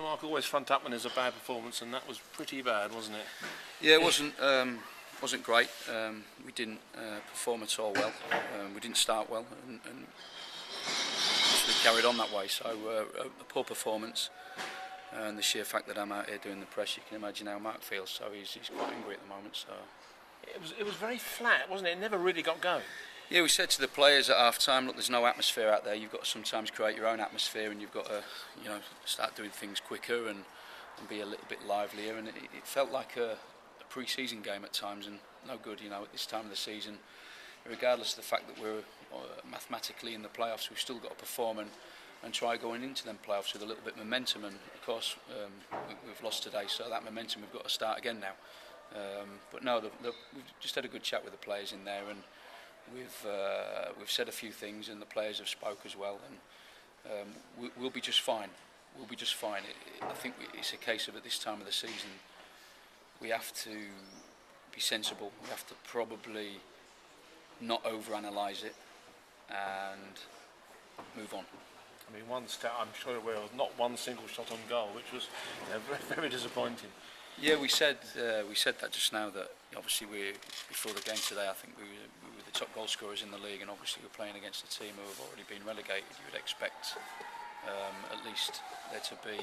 Mark, always front up when there's a bad performance, and that was pretty bad, wasn't it? Yeah, it wasn't great. We didn't perform at all well. We didn't start well, and we carried on that way. So a poor performance, and the sheer fact that I'm out here doing the press, you can imagine how Mark feels. So he's quite angry at the moment. So it was very flat, wasn't it? It never really got going. Yeah, we said to the players at half-time, look, there's no atmosphere out there. You've got to sometimes create your own atmosphere, and you've got to, start doing things quicker and be a little bit livelier. And it felt like a pre-season game at times, and no good, at this time of the season. Regardless of the fact that we're mathematically in the playoffs, we've still got to perform and try going into them playoffs with a little bit of momentum. And of course, we've lost today, so that momentum we've got to start again now. But no, we've just had a good chat with the players in there, and we've said a few things, and the players have spoke as well, and we'll be just fine. We'll be just fine. I think it's a case of, at this time of the season, we have to be sensible. We have to probably not overanalyse it and move on. I mean, one stat I'm sure you're aware of, not one single shot on goal, which was very, very disappointing. Yeah, we said that just now, that obviously before the game today, I think we were the top goal scorers in the league, and obviously we're playing against a team who have already been relegated. You would expect at least there to be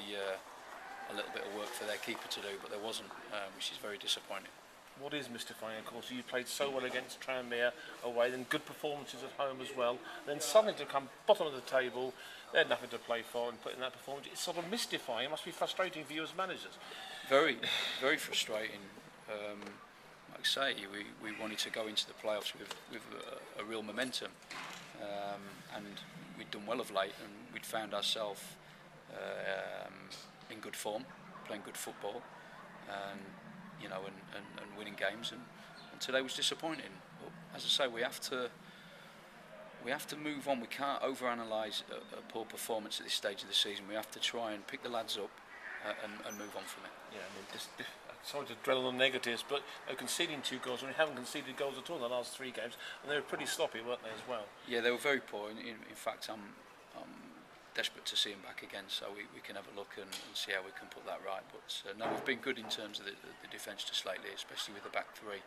a little bit of work for their keeper to do, but there wasn't, which is very disappointing. What is mystifying, of course, you played so well against Tranmere away, then good performances at home as well, then suddenly to come bottom of the table, they had nothing to play for, and put in that performance, it's sort of mystifying. It must be frustrating for you as managers. Very, very frustrating. Like I say, we wanted to go into the playoffs with a real momentum, and we'd done well of late, and we'd found ourselves in good form, playing good football, and winning games, and today was disappointing. But as I say, we have to move on. We can't overanalyse a poor performance at this stage of the season. We have to try and pick the lads up and move on from it. Yeah, I mean, sorry to dwell on the negatives, but conceding 2 goals, and we haven't conceded goals at all in the last 3 games, and they were pretty sloppy, weren't they, as well? Yeah, they were very poor. In fact, I'm desperate to see them back again, so we can have a look and see how we can put that right. But no, we've been good in terms of the defence just lately, especially with the back 3.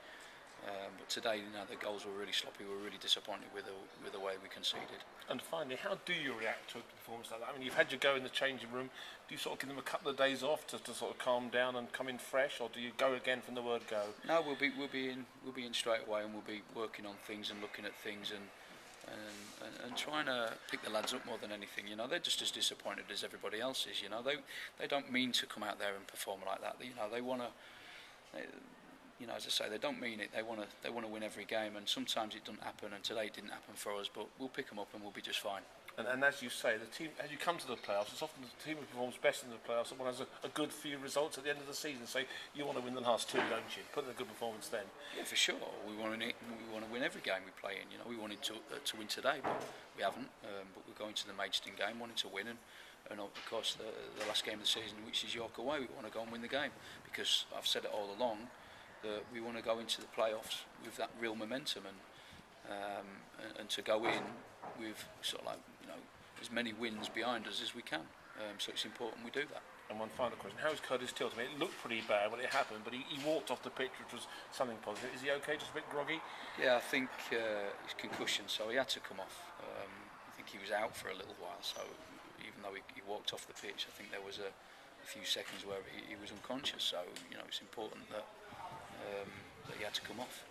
But today, the goals were really sloppy. We were really disappointed with the way we conceded. And finally, how do you react to a performance like that? I mean, you've had your go in the changing room. Do you sort of give them a couple of days off to sort of calm down and come in fresh, or do you go again from the word go? No, we'll be in straight away, and we'll be working on things and looking at things and trying to pick the lads up more than anything. They're just as disappointed as everybody else is. They don't mean to come out there and perform like that. They want to. As I say, they don't mean it. They want to win every game, and sometimes it doesn't happen. And today it didn't happen for us, but we'll pick them up and we'll be just fine. And as you say, the team, as you come to the playoffs, it's often the team who performs best in the playoffs that one has a good few results at the end of the season. So you want to win the last 2, don't you? Put in a good performance then. Yeah, for sure. We want to win every game we play in. We wanted to win today, but we haven't. But we're going to the Maidstone game wanting to win, and of course the last game of the season, which is York away, we want to go and win the game, because I've said it all along that we want to go into the playoffs with that real momentum, and to go in with sort of like as many wins behind us as we can. So it's important we do that. And one final question: how is Curtis Tilt? I mean, it looked pretty bad when it happened, but he walked off the pitch, which was something positive. Is he okay? Just a bit groggy? Yeah, I think his concussion, so he had to come off. I think he was out for a little while, so even though he walked off the pitch, I think there was a few seconds where he was unconscious. So it's important that he had to come off.